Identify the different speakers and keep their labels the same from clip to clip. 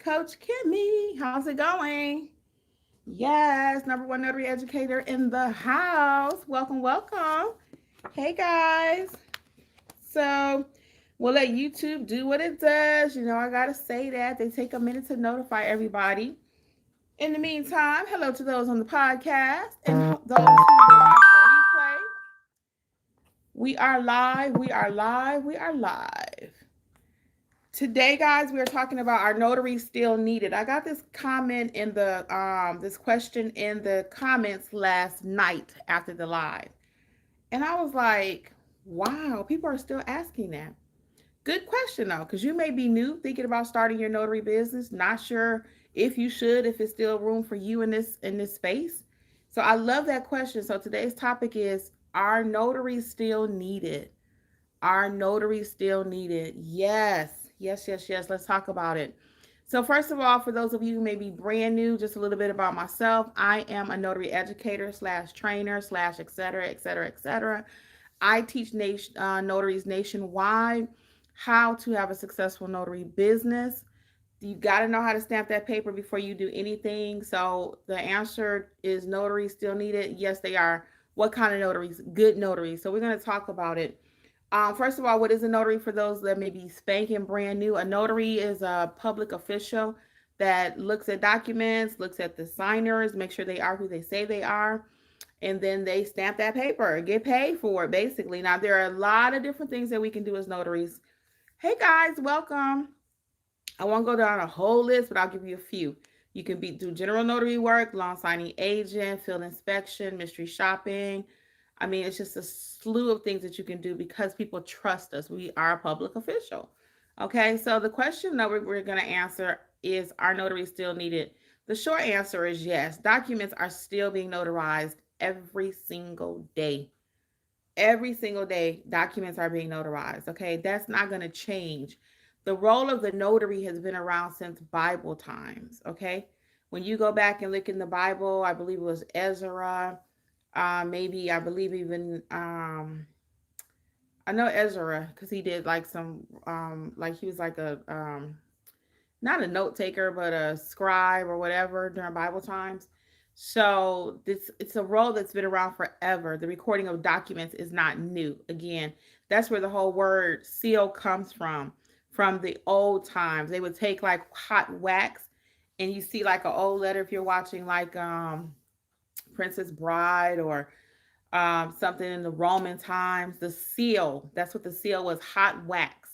Speaker 1: Coach Kimmi. How's it going? Yes, number one notary educator in the house. Welcome, welcome. Hey guys. So we'll let YouTube do what it does. I gotta say that. They take a minute to notify everybody. In the meantime, hello to those on the podcast and those who will watch the replay. We are live, we are live, we are live. Today, guys, we are talking about our notary still needed. I got this comment in the this question in the comments last night after the live. And I was like, wow, people are still asking that. Good question though, because you may be new, thinking about starting your notary business, not sure if you should, if it's still room for you in this space. So I love that question. So today's topic is, are notaries still needed? Are notaries still needed? Yes, yes, yes, yes. Let's talk about it. So, first of all, for those of you who may be brand new, just a little bit about myself. I am a notary educator slash trainer slash et cetera, et cetera, et cetera. I teach notaries nationwide how to have a successful notary business. You got to know how to stamp that paper before you do anything. So, the answer is, notaries still needed? Yes, they are. What kind of notaries? Good notaries. So, we're going to talk about it. First of all, what is a notary for those that may be spanking brand new? A notary is a public official that looks at documents, looks at the signers, make sure they are who they say they are, and then they stamp that paper and get paid for it, basically. Now, there are a lot of different things that we can do as notaries. Hey, guys, welcome. I won't go down a whole list, but I'll give you a few. You can do general notary work, loan signing agent, field inspection, mystery shopping. I mean, it's just a slew of things that you can do because people trust us. We are a public official. Okay, so the question that we're going to answer is, are notaries still needed? The short answer is yes. Documents are still being notarized every single day. Every single day, documents are being notarized. Okay, that's not going to change. The role of the notary has been around since Bible times. Okay, when you go back and look in the Bible, I believe it was Ezra, maybe I believe even I know Ezra because he did like some like he was like a not a note taker but a scribe or whatever during Bible times. So this it's a role that's been around forever. The recording of documents is not new. Again, that's where the whole word seal comes from. From the old times, they would take like hot wax, and you see like an old letter if you're watching like Princess Bride or something in the Roman times. The seal, that's what the seal was, hot wax.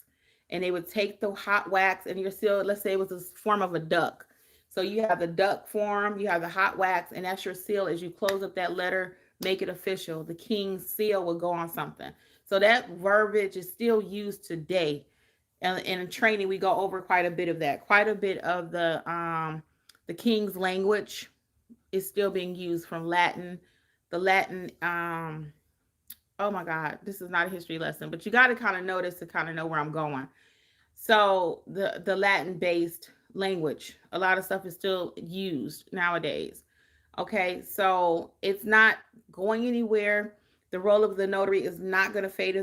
Speaker 1: And they would take the hot wax and your seal, let's say it was a form of a duck. So you have the duck form, you have the hot wax, and that's your seal. As you close up that letter, make it official. The king's seal will go on something. So that verbiage is still used today. And in training, we go over quite a bit of that. Quite a bit of the king's language is still being used from Latin. The Latin, oh my God, this is not a history lesson, but you got to kind of know this to kind of know where I'm going. So the Latin based language, a lot of stuff is still used nowadays. Okay, so it's not going anywhere. The role of the notary is not going to fade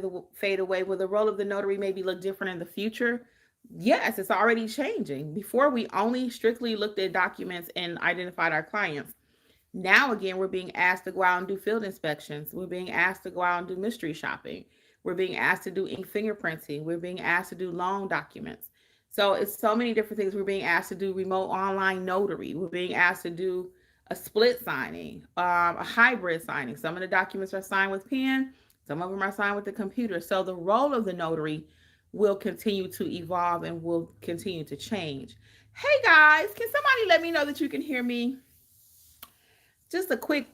Speaker 1: away. Will the role of the notary maybe look different in the future? Yes, it's already changing. Before, we only strictly looked at documents and identified our clients. Now, again, we're being asked to go out and do field inspections. We're being asked to go out and do mystery shopping. We're being asked to do ink fingerprinting. We're being asked to do loan documents. So it's so many different things. We're being asked to do remote online notary. We're being asked to do a split signing, a hybrid signing. Some of the documents are signed with pen. Some of them are signed with the computer. So the role of the notary will continue to evolve and will continue to change. Hey guys, can somebody let me know that you can hear me? Just a quick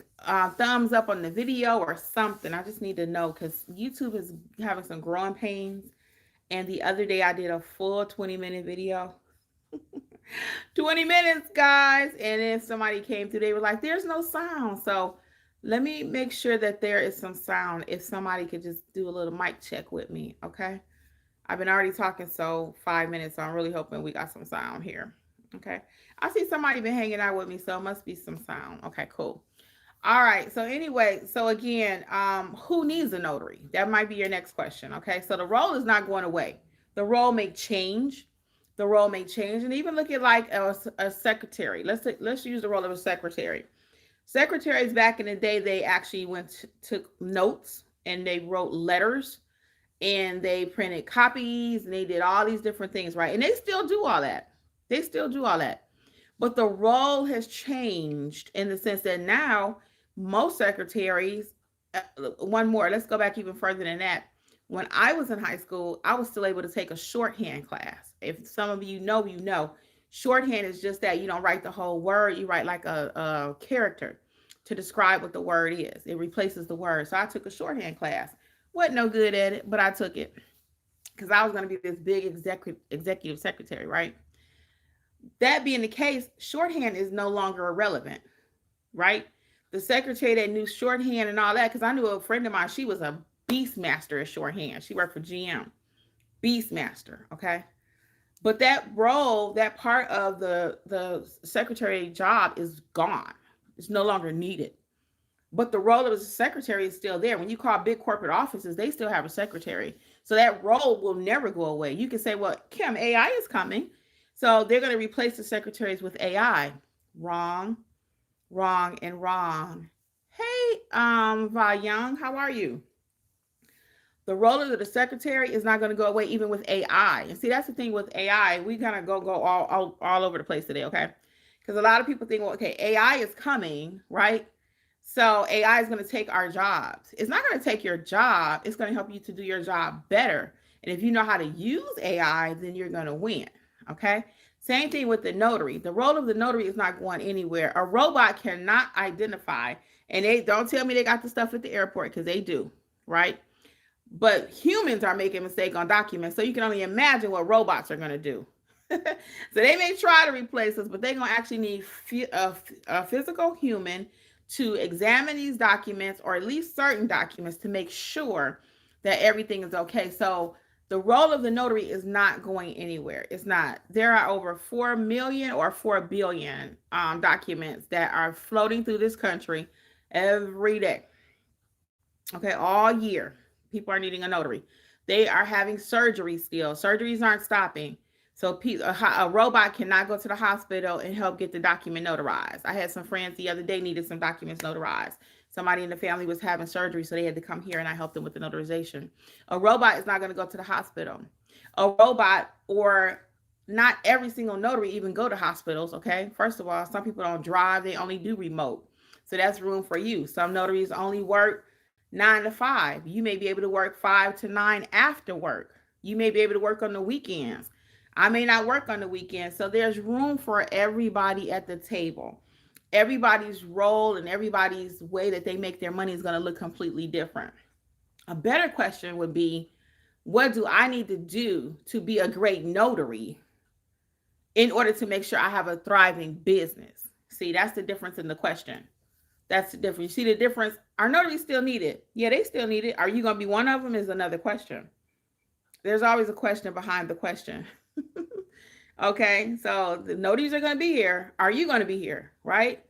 Speaker 1: thumbs up on the video or something. I just need to know because YouTube is having some growing pains. And the other day I did a full 20-minute video. 20 minutes, guys. And then somebody came through, they were like, there's no sound. So let me make sure that there is some sound. If somebody could just do a little mic check with me, okay? I've been already talking 5 minutes, so I'm really hoping we got some sound here. Okay. I see somebody been hanging out with me, so it must be some sound. Okay, cool. All right. So anyway, so again, who needs a notary? That might be your next question. Okay. So the role is not going away. The role may change. the role may change. And even look at like a secretary. Let's use the role of a secretary. Secretaries back in the day, they actually took notes and they wrote letters and they printed copies and they did all these different things, right? And they still do all that. They still do all that. But the role has changed in the sense that now most secretaries, one more, let's go back even further than that. When I was in high school, I was still able to take a shorthand class. If some of you know, you know. Shorthand is just that you don't write the whole word, you write like a character to describe what the word is. It replaces the word. So I took a shorthand class. Wasn't no good at it, but I took it because I was going to be this big executive secretary, right? That being the case, shorthand is no longer irrelevant, right? The secretary that knew shorthand and all that, because I knew a friend of mine, she was a beast master at shorthand. She worked for GM, beast master, okay? But that role, that part of the secretary job is gone. It's no longer needed. But the role of a secretary is still there. When you call big corporate offices, they still have a secretary. So that role will never go away. You can say, well, Kim, AI is coming. So they're going to replace the secretaries with AI. Wrong, wrong, and wrong. Hey, Va Young, how are you? The role of the secretary is not going to go away even with AI. And see, that's the thing with AI. We kind of go all over the place today, okay? Because a lot of people think, well, okay, AI is coming, right? So AI is going to take our jobs. It's not going to take your job. It's going to help you to do your job better. And if you know how to use AI, then you're going to win, okay? Same thing with the notary. The role of the notary is not going anywhere. A robot cannot identify, and they don't tell me they got the stuff at the airport because they do, right? But humans are making mistakes on documents, so you can only imagine what robots are going to do. So they may try to replace us, but they're going to actually need a physical human to examine these documents, or at least certain documents, to make sure that everything is okay. So the role of the notary is not going anywhere. It's not. There are over 4 million or 4 billion documents that are floating through this country every day. Okay, all year. People are needing a notary. They are having surgery still. Surgeries aren't stopping. So a robot cannot go to the hospital and help get the document notarized. I had some friends the other day needed some documents notarized. Somebody in the family was having surgery, so they had to come here and I helped them with the notarization. A robot is not going to go to the hospital. A robot, or not every single notary even go to hospitals, okay? First of all, some people don't drive. They only do remote. So that's room for you. Some notaries only work 9 to 5. You may be able to work 5 to 9 after work. You may be able to work on the weekends. I may not work on the weekends. So there's room for everybody at the table. Everybody's role and everybody's way that they make their money is going to look completely different. A better question would be, what do I need to do to be a great notary in order to make sure I have a thriving business? See, that's the difference in the question. That's the difference. You see the difference? Are notaries still needed? Yeah, they still need it. Are you going to be one of them is another question. There's always a question behind the question. Okay, so the notaries are going to be here. Are you going to be here? Right?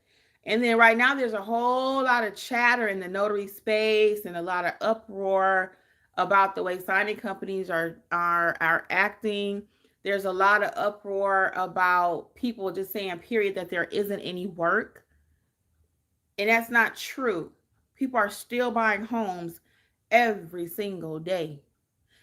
Speaker 1: And then right now there's a whole lot of chatter in the notary space and a lot of uproar about the way signing companies are acting. There's a lot of uproar about people just saying, period, that there isn't any work. And that's not true. People are still buying homes every single day.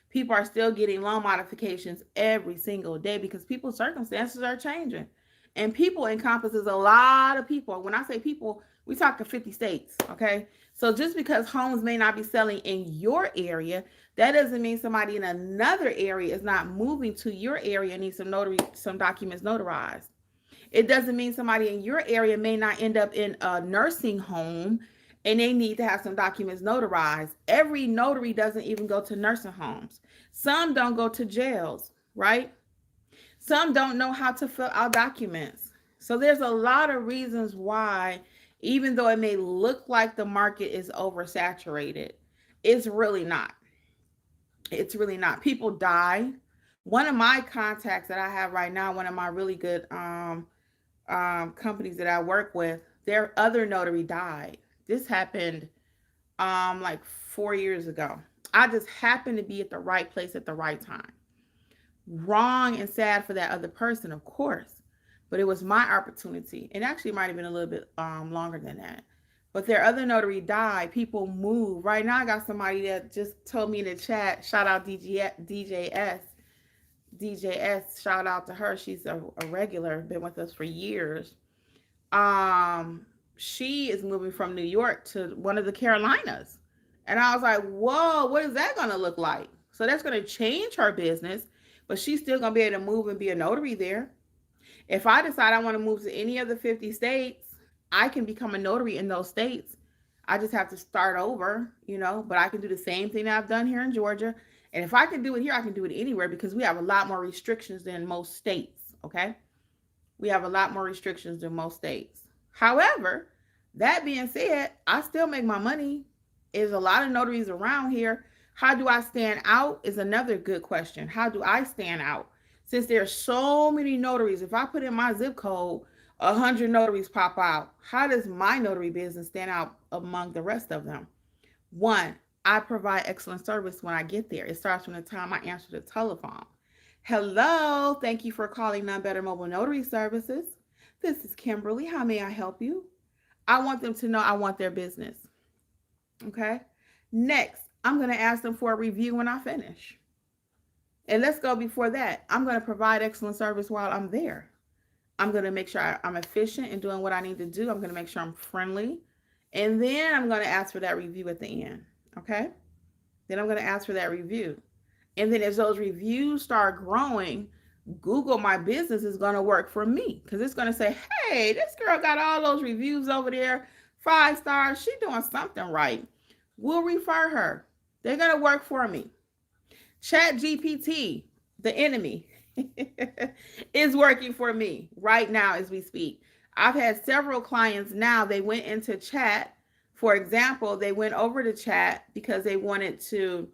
Speaker 1: People are still getting loan modifications every single day because people's circumstances are changing. And people encompasses a lot of people. When I say people, we talk to 50 states, okay? So just because homes may not be selling in your area, that doesn't mean somebody in another area is not moving to your area and needs some documents notarized. It doesn't mean somebody in your area may not end up in a nursing home and they need to have some documents notarized. Every notary doesn't even go to nursing homes. Some don't go to jails, right? Some don't know how to fill out documents. So there's a lot of reasons why, even though it may look like the market is oversaturated, it's really not. It's really not. People die. One of my contacts that I have right now, one of my really good companies that I work with, their other notary died. This happened like 4 years ago. I just happened to be at the right place at the right time. Wrong and sad for that other person, of course. But it was my opportunity. And actually, it might have been a little bit longer than that. But their other notary died. People moved. Right now, I got somebody that just told me in the chat, shout out DJS. DJS, shout out to her. She's a regular, been with us for years. Um, she is moving from New York to one of the Carolinas. And I was like, whoa, what is that going to look like? So that's going to change her business, but she's still going to be able to move and be a notary there. If I decide I want to move to any of the 50 states, I can become a notary in those states. I just have to start over, but I can do the same thing that I've done here in Georgia. And if I can do it here, I can do it anywhere because we have a lot more restrictions than most states. Okay. We have a lot more restrictions than most states. However, that being said, I still make my money. There's a lot of notaries around here. How do I stand out is another good question. How do I stand out? Since there's so many notaries, if I put in my zip code, 100 notaries pop out. How does my notary business stand out among the rest of them? One, I provide excellent service when I get there. It starts from the time I answer the telephone. Hello, thank you for calling None Better Mobile Notary Services. This is Kimberly. How may I help you? I want them to know I want their business. Okay. Next, I'm going to ask them for a review when I finish. And let's go before that. I'm going to provide excellent service while I'm there. I'm going to make sure I'm efficient in doing what I need to do. I'm going to make sure I'm friendly. And then I'm going to ask for that review at the end. Okay. Then I'm going to ask for that review. And then as those reviews start growing, Google My Business is going to work for me because it's going to say, hey, this girl got all those reviews over there, 5 stars. She doing something right. We'll refer her. They're going to work for me. Chat GPT, the enemy, is working for me right now as we speak. I've had several clients now. They went into chat. For example, they went over to chat because they wanted to.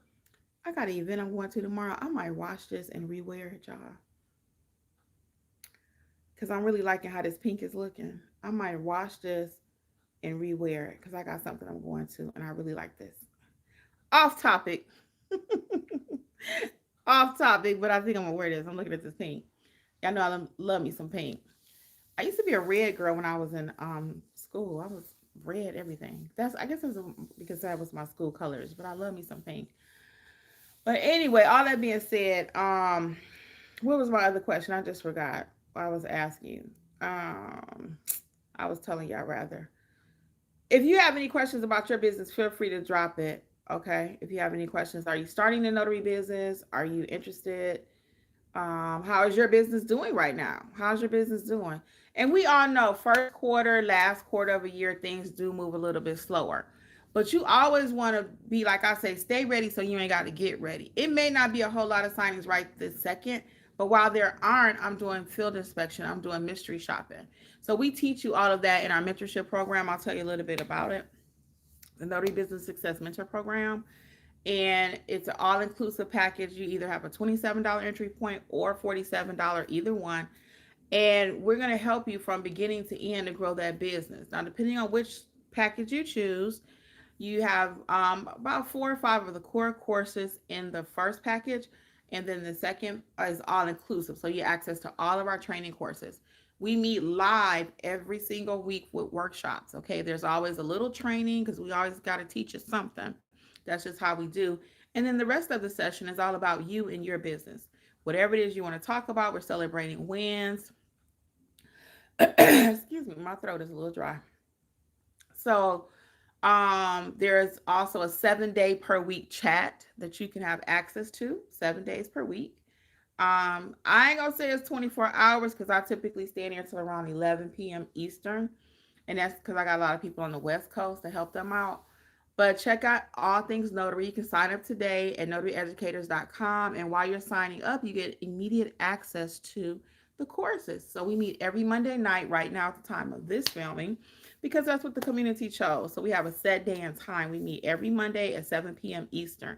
Speaker 1: I got an event I'm going to tomorrow. I might wash this and rewear it, y'all. Because I'm really liking how this pink is looking. I might wash this and rewear it because I got something I'm going to and I really like this. Off topic. Off topic, but I think I'm going to wear this. I'm looking at this pink. Y'all know I love me some pink. I used to be a red girl when I was in school. I was red everything. I guess it was because that was my school colors, but I love me some pink. But anyway, all that being said, what was my other question? I just forgot what I was asking. I was telling y'all rather. If you have any questions about your business, feel free to drop it. Okay. If you have any questions, are you starting a notary business? Are you interested? How is your business doing right now? How's your business doing? And we all know first quarter, last quarter of a year, things do move a little bit slower. But you always want to be, like I say, stay ready so you ain't got to get ready. It may not be a whole lot of signings right this second, but while there aren't, I'm doing field inspection. I'm doing mystery shopping. So we teach you all of that in our mentorship program. I'll tell you a little bit about it. The Notary Business Success Mentor Program. And it's an all-inclusive package. You either have a $27 entry point or $47, either one. And we're going to help you from beginning to end to grow that business. Now, depending on which package you choose, you have about 4 or 5 of the core courses in the first package. And then the second is all-inclusive. So you have access to all of our training courses. We meet live every single week with workshops. Okay, there's always a little training because we always got to teach you something. That's just how we do. And then the rest of the session is all about you and your business. Whatever it is you want to talk about, we're celebrating wins. Excuse me, my throat is a little dry. So there's also a 7-day per week chat that you can have access to, 7 days per week. I ain't gonna say it's 24 hours because I typically stay in here till around 11 p.m. Eastern. And that's because I got a lot of people on the West Coast to help them out. But check out All Things Notary. You can sign up today at notaryeducators.com. And while you're signing up, you get immediate access to the courses. So we meet every Monday night right now at the time of this filming because that's what the community chose. So we have a set day and time. We meet every Monday at 7 p.m. Eastern.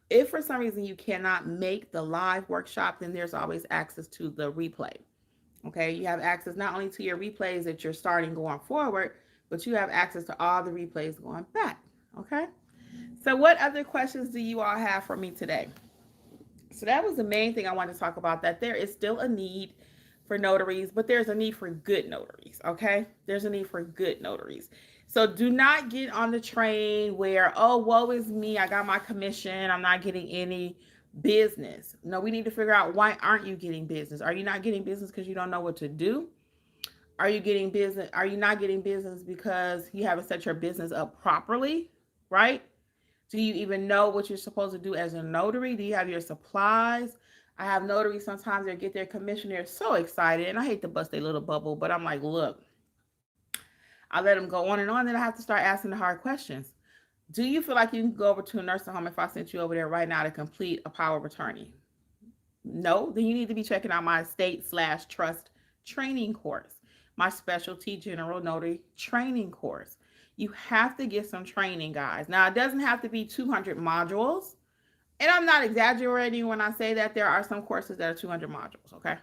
Speaker 1: If for some reason you cannot make the live workshop, then there's always access to the replay. Okay, you have access not only to your replays that you're starting going forward, but you have access to all the replays going back. Okay, so what other questions do you all have for me today? So that was the main thing I wanted to talk about, that there is still a need for notaries, but there's a need for good notaries, okay? There's a need for good notaries. So do not get on the train where, oh, woe is me, I got my commission, I'm not getting any business. No, we need to figure out, why aren't you getting business? Are you not getting business because you don't know what to do? Are you getting business? Are you not getting business because you haven't set your business up properly, right? Do you even know what you're supposed to do as a notary? Do you have your supplies? I have notaries sometimes they get their commission, they're so excited, and I hate to bust their little bubble, but I'm like, look, I let them go on, and then I have to start asking the hard questions. Do you feel like you can go over to a nursing home if I sent you over there right now to complete a power of attorney? No, then you need to be checking out my estate/trust training course, my specialty general notary training course. You have to get some training, guys. Now, it doesn't have to be 200 modules. And I'm not exaggerating when I say that there are some courses that are 200 modules, okay?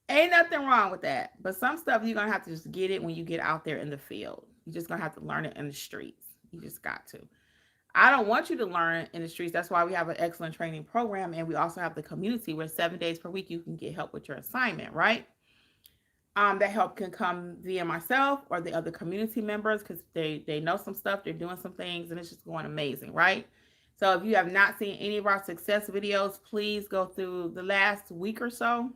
Speaker 1: Ain't nothing wrong with that. But some stuff you're going to have to just get it when you get out there in the field. You're just going to have to learn it in the streets. You just got to. I don't want you to learn in the streets. That's why we have an excellent training program. And we also have the community where 7 days per week you can get help with your assignment, right? That help can come via myself or the other community members because they know some stuff, they're doing some things, and it's just going amazing, right? So if you have not seen any of our success videos, please go through the last week or so.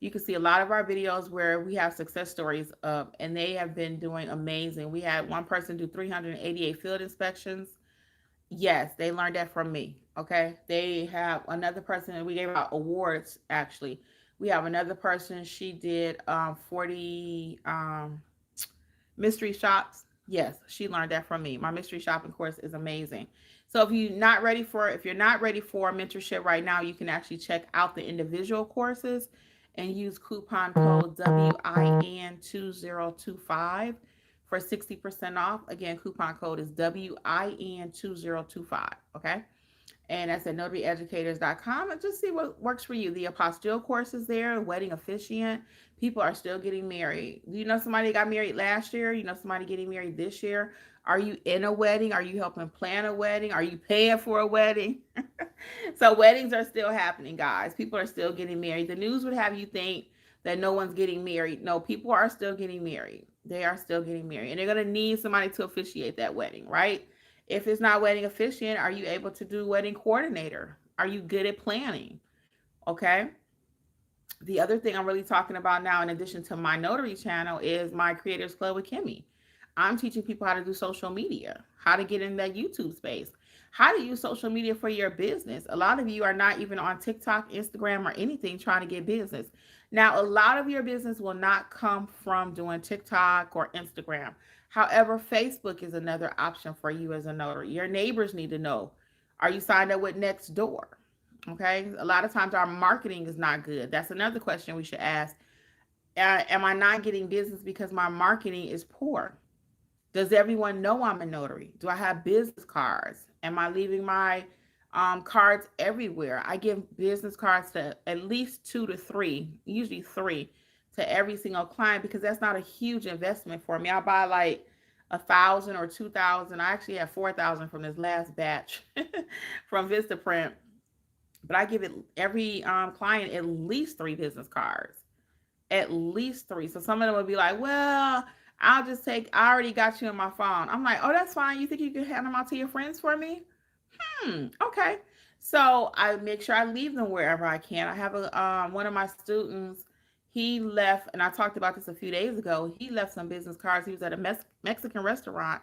Speaker 1: You can see a lot of our videos where we have success stories up, and they have been doing amazing. We had one person do 388 field inspections. Yes, they learned that from me. Okay. They have another person, and we gave out awards actually. We have another person, she did 40 mystery shops. Yes, she learned that from me. My mystery shopping course is amazing. So if you're not ready for mentorship right now, you can actually check out the individual courses and use coupon code WIN2025 for 60% off. Again, coupon code is WIN2025. Okay. And that's at notaryeducators.com, and just see what works for you. The Apostille course is there, Wedding Officiant. People are still getting married. Do you know somebody got married last year? You know somebody getting married this year? Are you in a wedding? Are you helping plan a wedding? Are you paying for a wedding? So weddings are still happening, guys. People are still getting married. The news would have you think that no one's getting married. No, people are still getting married. They are still getting married. And they're going to need somebody to officiate that wedding, right? If it's not wedding officiant, are you able to do wedding coordinator? Are you good at planning? Okay. The other thing I'm really talking about now, in addition to my notary channel, is my Creators Club with Kimmi. I'm teaching people how to do social media, how to get in that YouTube space, how to use social media for your business. A lot of you are not even on TikTok, Instagram, or anything trying to get business. Now, a lot of your business will not come from doing TikTok or Instagram. However, Facebook is another option for you as a notary. Your neighbors need to know, are you signed up with Nextdoor? Okay. A lot of times our marketing is not good. That's another question we should ask. Am I not getting business because my marketing is poor? Does everyone know I'm a notary? Do I have business cards? Am I leaving my cards everywhere? I give business cards to at least 2 to 3, usually 3, to every single client because that's not a huge investment for me. I buy like 1,000 or 2,000. I actually have 4,000 from this last batch from Vistaprint, but I give it every client at least 3 business cards, at least 3. So some of them would be like, well, I already got you on my phone. I'm like, oh, that's fine. You think you can hand them out to your friends for me? Okay. So I make sure I leave them wherever I can. I have one of my students, he left, and I talked about this a few days ago. He left some business cards. He was at a Mexican restaurant,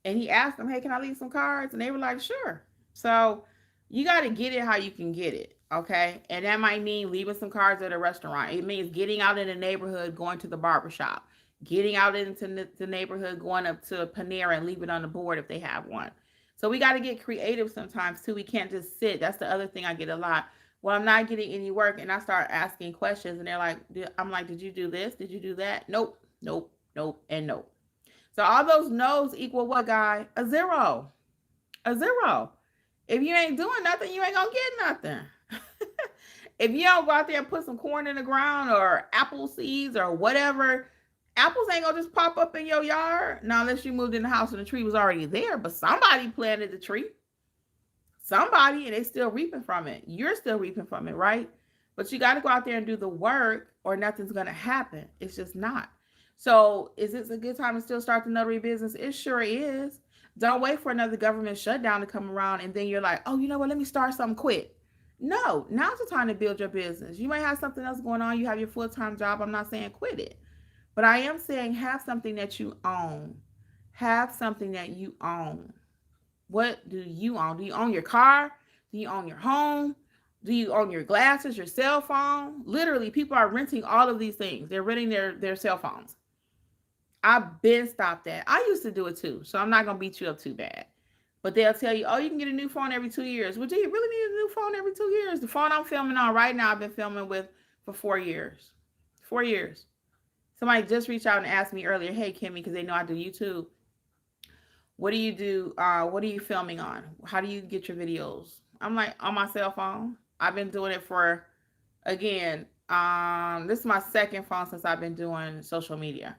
Speaker 1: and he asked them, hey, can I leave some cards? And they were like, sure. So you got to get it how you can get it. Okay. And that might mean leaving some cards at a restaurant. It means getting out in the neighborhood, going to the barbershop, getting out into the neighborhood, going up to Panera and leave it on the board if they have one. So we got to get creative sometimes too. We can't just sit. That's the other thing I get a lot. Well, I'm not getting any work, and I start asking questions, and they're like, I'm like, did you do this? Did you do that? Nope, nope, nope, and nope. So all those no's equal what, guy? A 0. A 0. If you ain't doing nothing, you ain't gonna get nothing. If you don't go out there and put some corn in the ground or apple seeds or whatever, apples ain't gonna just pop up in your yard. Now, unless you moved in the house and the tree was already there, but somebody planted the tree. somebody, and they still reaping from it. You're still reaping from it, right? But you got to go out there and do the work, or nothing's going to happen. It's just not. So, is this a good time to still start the notary business? It sure is. Don't wait for another government shutdown to come around and then you're like, oh, you know what? Let me start something quick. No, now's the time to build your business. You might have something else going on. You have your full time job. I'm not saying quit it, but I am saying have something that you own. Have something that you own. What do you own? Do you own your car? Do you own your home? Do you own your glasses, your cell phone? Literally, people are renting all of these things. They're renting their cell phones. I've been stopped that. I used to do it too, so I'm not gonna beat you up too bad. But they'll tell you, oh, you can get a new phone every 2 years. Well, do you really need a new phone every 2 years? The phone I'm filming on right now, I've been filming with for 4 years. 4 years. Somebody just reached out and asked me earlier, hey, Kimmi, because they know I do YouTube. What do you do? What are you filming on? How do you get your videos? I'm like, on my cell phone. I've been doing it for, again, this is my second phone since I've been doing social media.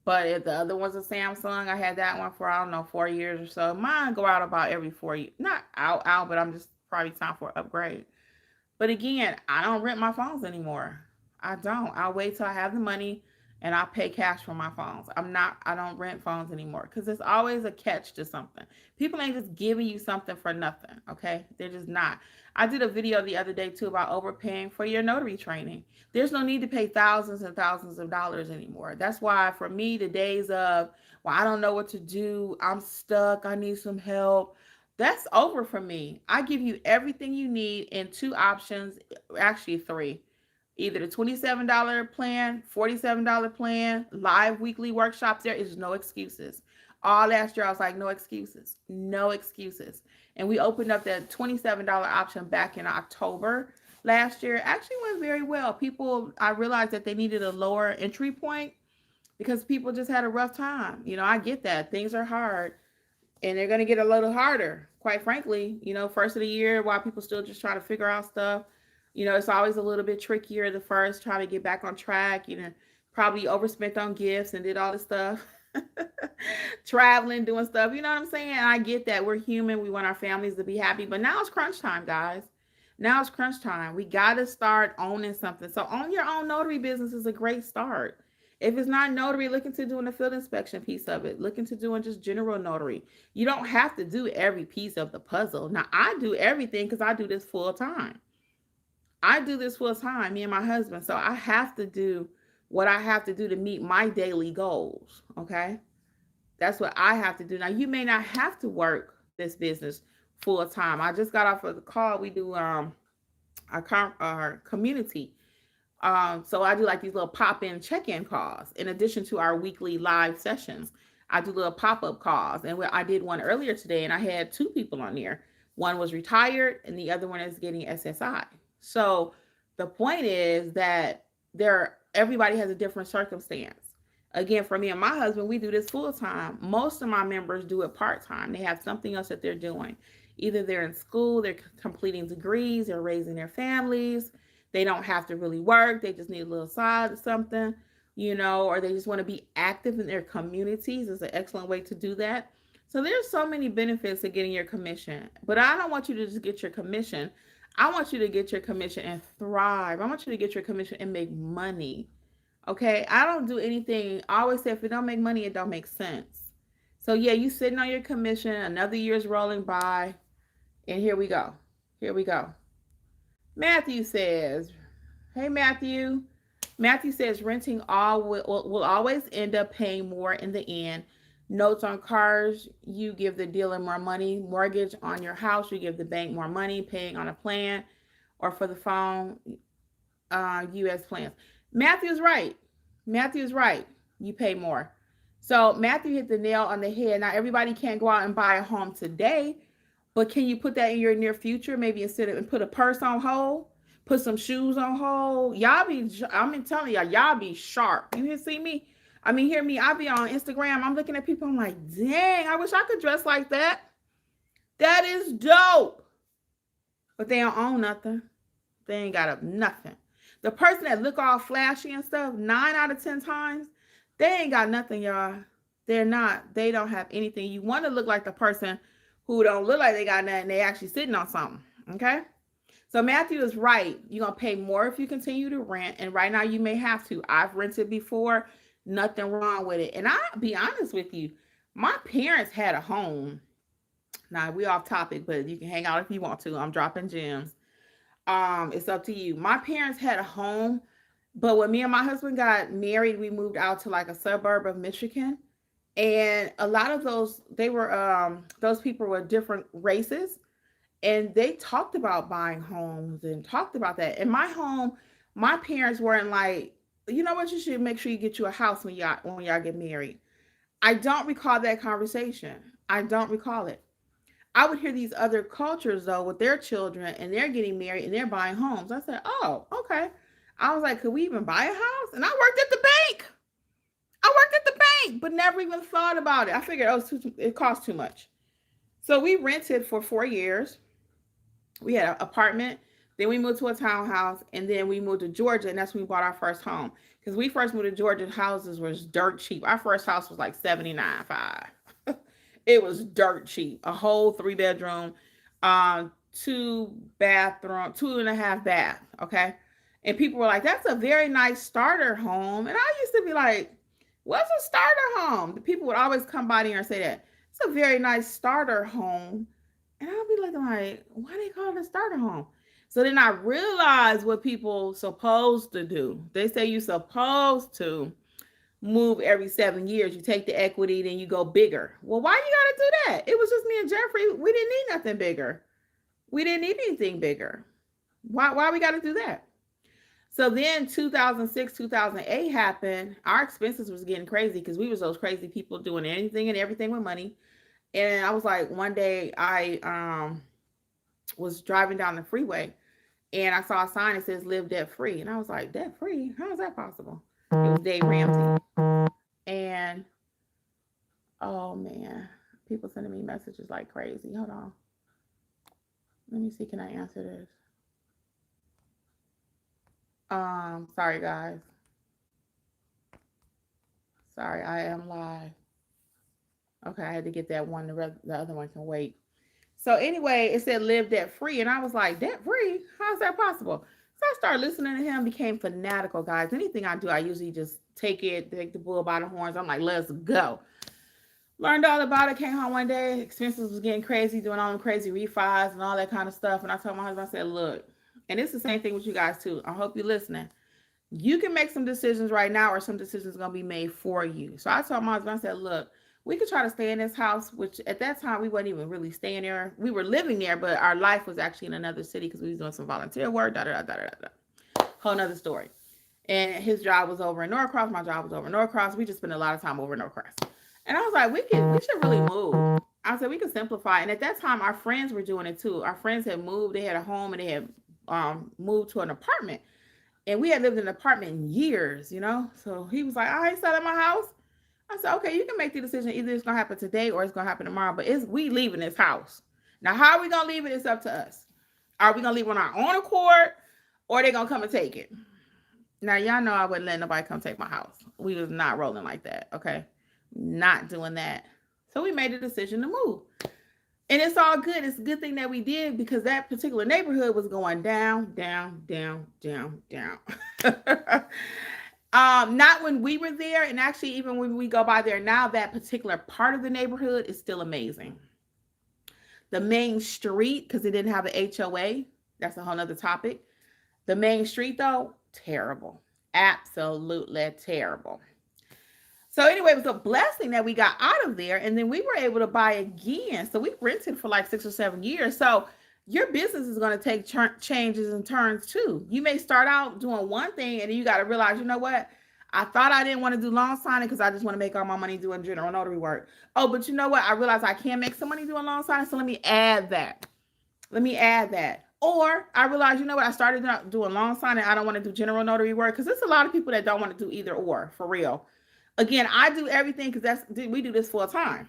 Speaker 1: But if the other one's a Samsung, I had that one for, I don't know, 4 years or so. Mine go out about every 4 years. Not out, but I'm just probably time for an upgrade. But again, I don't rent my phones anymore. I don't. I'll wait till I have the money and I'll pay cash for my phones. I don't rent phones anymore because there's always a catch to something. People ain't just giving you something for nothing, okay? They're just not. I did a video the other day too about overpaying for your notary training. There's no need to pay thousands and thousands of dollars anymore. That's why for me, the days of, well, I don't know what to do, I'm stuck, I need some help, that's over for me. I give you everything you need in two options, actually three. Either the $27 plan, $47 plan, live weekly workshops. There is no excuses. All last year, I was like, no excuses, no excuses. And we opened up that $27 option back in October last year. Actually went very well. People, I realized that they needed a lower entry point because people just had a rough time. I get that. Things are hard and they're going to get a little harder, quite frankly. First of the year, while people still just try to figure out stuff. It's always a little bit trickier the first, trying to get back on track. Probably overspent on gifts and did all this stuff. Traveling, doing stuff. You know what I'm saying? And I get that. We're human. We want our families to be happy. But now it's crunch time, guys. Now it's crunch time. We got to start owning something. So own your own notary business is a great start. If it's not notary, look into doing the field inspection piece of it. Look into doing just general notary. You don't have to do every piece of the puzzle. Now, I do everything because I do this full time. I do this full time, me and my husband. So I have to do what I have to do to meet my daily goals. Okay. That's what I have to do. Now, you may not have to work this business full time. I just got off of the call. We do our community. So I do like these little pop-in check-in calls in addition to our weekly live sessions. I do little pop-up calls. And I did one earlier today and I had two people on there. One was retired and the other one is getting SSI. So the point is that everybody has a different circumstance. Again, for me and my husband, we do this full time. Most of my members do it part time. They have something else that they're doing. Either they're in school, they're completing degrees, they're raising their families. They don't have to really work. They just need a little side or something, or they just want to be active in their communities. It's an excellent way to do that. So there's so many benefits to getting your commission. But I don't want you to just get your commission. I want you to get your commission and thrive. I want you to get your commission and make money. Okay? I don't do anything. I always say if it don't make money, it don't make sense. So yeah, you sitting on your commission, another year's rolling by, and here we go. Here we go. Matthew says, hey Matthew. Matthew says renting all will always end up paying more in the end. Notes on cars, you give the dealer more money. Mortgage on your house, you give the bank more money. Paying on a plan or for the phone, U.S. plans. Matthew's right. Matthew's right. You pay more. So Matthew hit the nail on the head. Now, everybody can't go out and buy a home today, but can you put that in your near future? Maybe instead of and put a purse on hold, put some shoes on hold. I'm telling y'all be sharp. You see me? Hear me. I be on Instagram. I'm looking at people. I'm like, dang, I wish I could dress like that. That is dope. But they don't own nothing. They ain't got nothing. The person that look all flashy and stuff, 9 out of 10 times, they ain't got nothing, y'all. They don't have anything. You want to look like the person who don't look like they got nothing. They actually sitting on something. Okay. So Matthew is right. You're going to pay more if you continue to rent. And right now you may have to. I've rented before. Nothing wrong with it. And I'll be honest with you. My parents had a home. Now we off topic, but you can hang out if you want to. I'm dropping gems. It's up to you. My parents had a home, but when me and my husband got married, we moved out to like a suburb of Michigan. And a lot of those people were different races, and they talked about buying homes and talked about that. In my home, my parents weren't like, you know what, you should make sure you get you a house when y'all get married. I don't recall that conversation. I don't recall it. I would hear these other cultures though with their children and they're getting married and they're buying homes. I said, oh, okay. I was like, could we even buy a house? And I worked at the bank. I worked at the bank, but never even thought about it. I figured it cost too much. So we rented for 4 years. We had an apartment. Then we moved to a townhouse, and then we moved to Georgia, and that's when we bought our first home. Because we first moved to Georgia, houses was dirt cheap. Our first house was like $79,500. It was dirt cheap. A whole 3-bedroom, 2-bathroom, 2.5 bath. Okay, and people were like, "That's a very nice starter home," and I used to be like, "What's a starter home?" The people would always come by there and say that it's a very nice starter home. And I'll be looking like, why they call it a starter home? So then I realized what people supposed to do. They say you're supposed to move every 7 years. You take the equity, then you go bigger. Well, why you gotta do that? It was just me and Jeffrey. We didn't need nothing bigger. We didn't need anything bigger. Why we gotta do that? So then 2006, 2008 happened. Our expenses was getting crazy because we was those crazy people doing anything and everything with money. And I was like, one day I was driving down the freeway and I saw a sign that says live debt free. And I was like, debt free? How is that possible? It was Dave Ramsey. And oh man, people sending me messages like crazy. Hold on. Let me see, can I answer this? Sorry guys. Sorry, I am live. Okay, I had to get that one. The other one can wait. So anyway, it said live debt free, and I was like, debt free? How's that possible? So I started listening to him, became fanatical, guys. Anything I do, I usually just take the bull by the horns. I'm like, let's go. Learned all about it. Came home one day, expenses was getting crazy, doing all them crazy refis and all that kind of stuff. And I told my husband, I said, look, and it's the same thing with you guys too. I hope you're listening. You can make some decisions right now, or some decisions are gonna be made for you. So I told my husband, I said, look, we could try to stay in this house, which at that time we wasn't even really staying there. We were living there, but our life was actually in another city because we was doing some volunteer work. Whole nother story. And his job was over in Norcross. My job was over in Norcross. We just spent a lot of time over in Norcross. And I was like, we should really move. I said we could simplify. And at that time, our friends were doing it too. Our friends had moved. They had a home and they had moved to an apartment. And we had lived in an apartment in years, you know. So he was like, I ain't selling my house. I said, okay, you can make the decision. Either it's gonna happen today or it's gonna happen tomorrow. But we leaving this house. Now, how are we gonna leave it? It's up to us. Are we gonna leave on our own accord, or are they gonna come and take it? Now, y'all know I wouldn't let nobody come take my house. We was not rolling like that. Okay, not doing that. So we made a decision to move, and it's all good. It's a good thing that we did because that particular neighborhood was going down, down, down, down, down. Not when we were there, and actually even when we go by there now, that particular part of the neighborhood is still amazing. The main street, because it didn't have an HOA, that's a whole nother topic. The main street though, terrible. Absolutely terrible. So anyway, it was a blessing that we got out of there, and then we were able to buy again. So we rented for like 6 or 7 years. So your business is going to take changes and turns too. You may start out doing one thing, and then you got to realize, you know what? I thought I didn't want to do loan signing because I just want to make all my money doing general notary work. Oh, but you know what? I realized I can make some money doing loan signing, so let me add that. Or I realized, you know what? I started doing loan signing. I don't want to do general notary work because there's a lot of people that don't want to do either or, for real. Again, I do everything because we do this full time.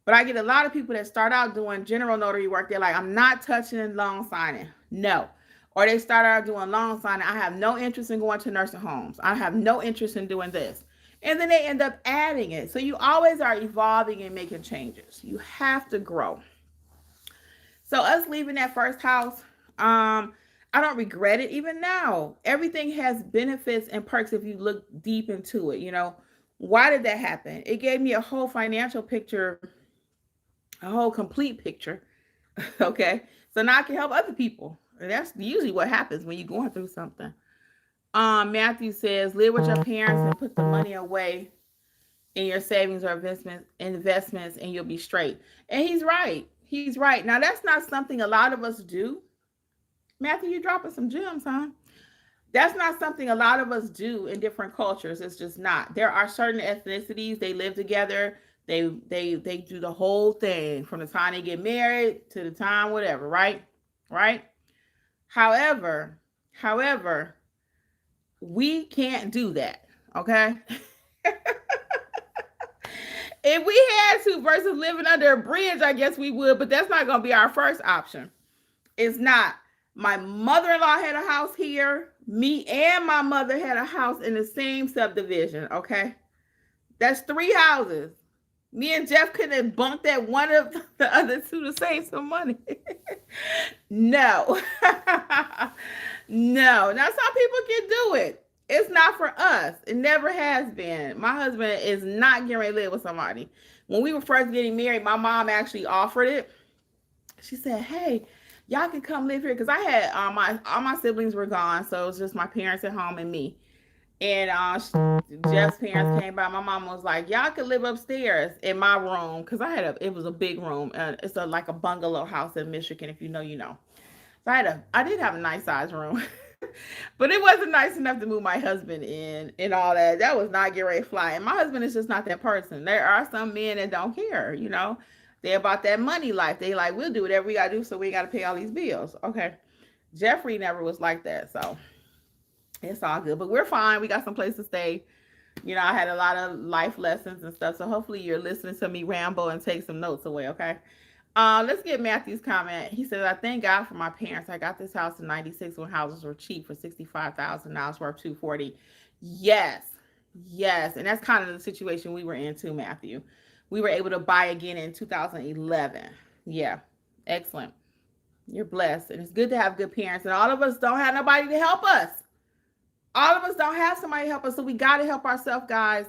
Speaker 1: But I get a lot of people that start out doing general notary work. They're like, I'm not touching loan signing. No. Or they start out doing loan signing. I have no interest in going to nursing homes. I have no interest in doing this. And then they end up adding it. So you always are evolving and making changes. You have to grow. So us leaving that first house, I don't regret it even now. Everything has benefits and perks if you look deep into it. Why did that happen? It gave me a whole financial picture, a whole complete picture. Okay. So now I can help other people. And that's usually what happens when you're going through something. Matthew says, live with your parents and put the money away in your savings or investments, and you'll be straight. And he's right. He's right. Now that's not something a lot of us do. Matthew, you're dropping some gems, huh? That's not something a lot of us do in different cultures. It's just not. There are certain ethnicities, they live together. They do the whole thing from the time they get married to the time whatever, right? Right? However, however, we can't do that. Okay? If we had to versus living under a bridge, I guess we would, but that's not going to be our first option. It's not. My mother-in-law had a house here. Me and my mother had a house in the same subdivision, okay? That's 3 houses. Me and Jeff couldn't have bunked at one of the other two to save some money. No. No. Now, some people can do it. It's not for us. It never has been. My husband is not getting ready to live with somebody. When we were first getting married, my mom actually offered it. She said, hey, y'all can come live here. Because I had all my siblings were gone. So it was just my parents at home and me. And Jeff's parents came by. My mom was like, y'all could live upstairs in my room. Because it was a big room. It's like a bungalow house in Michigan. If you know, you know. So I did have a nice size room. But it wasn't nice enough to move my husband in and all that. That was not get ready to fly. And my husband is just not that person. There are some men that don't care. They're about that money life. They like, we'll do whatever we got to do so we got to pay all these bills. Okay. Jeffrey never was like that. So it's all good. But we're fine. We got some place to stay. I had a lot of life lessons and stuff. So hopefully you're listening to me ramble and take some notes away. Okay. Let's get Matthew's comment. He says, I thank God for my parents. I got this house in 96 when houses were cheap for $65,000. Now it's worth $240,000. Yes. Yes. And that's kind of the situation we were in too, Matthew. We were able to buy again in 2011. Yeah. Excellent. You're blessed. And it's good to have good parents. And all of us don't have nobody to help us. All of us don't have somebody to help us. So we got to help ourselves, guys.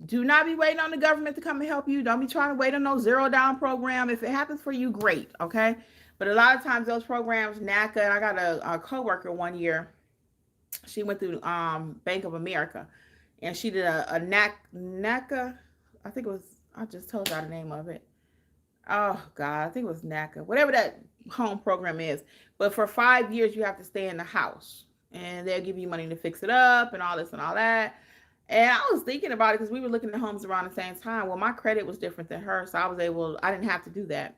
Speaker 1: Do not be waiting on the government to come and help you. Don't be trying to wait on no zero down program. If it happens for you, great. Okay. But a lot of times those programs, NACA, and I got a coworker one year. She went through Bank of America and she did a NACA. I think it was, I just told y'all the name of it. Oh God, I think it was NACA, whatever that home program is. But for 5 years, you have to stay in the house and they'll give you money to fix it up and all this and all that. And I was thinking about it because we were looking at homes around the same time. Well, my credit was different than hers, so I didn't have to do that.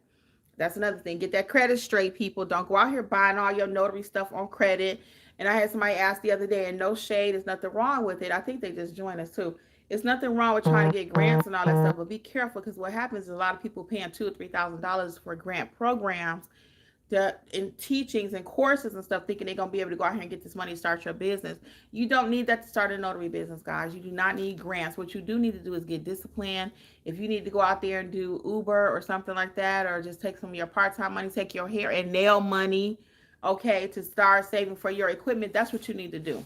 Speaker 1: That's another thing. Get that credit straight, people. Don't go out here buying all your notary stuff on credit. And I had somebody ask the other day, and no shade, there's nothing wrong with it. I think they just joined us too. It's nothing wrong with trying to get grants and all that stuff, but be careful because what happens is a lot of people paying $2,000 or $3,000 for grant programs in teachings and courses and stuff, thinking they're going to be able to go out here and get this money to start your business. You don't need that to start a notary business, guys. You do not need grants. What you do need to do is get disciplined. If you need to go out there and do Uber or something like that, or just take some of your part-time money, take your hair and nail money, okay, to start saving for your equipment, that's what you need to do.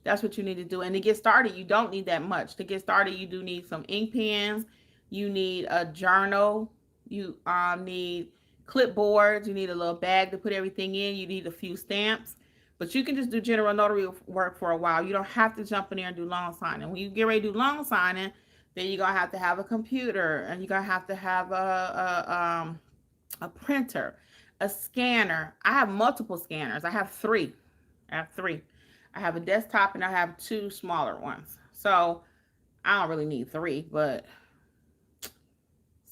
Speaker 1: That's what you need to do. And to get started, you don't need that much. To get started, you do need some ink pens. You need a journal. You need clipboards. You need a little bag to put everything in. You need a few stamps. But you can just do general notary work for a while. You don't have to jump in there and do loan signing. When you get ready to do loan signing, then you're going to have a computer. And you're going to have a printer, a scanner. I have multiple scanners. I have three. I have a desktop and I have 2 smaller ones. So I don't really need 3, but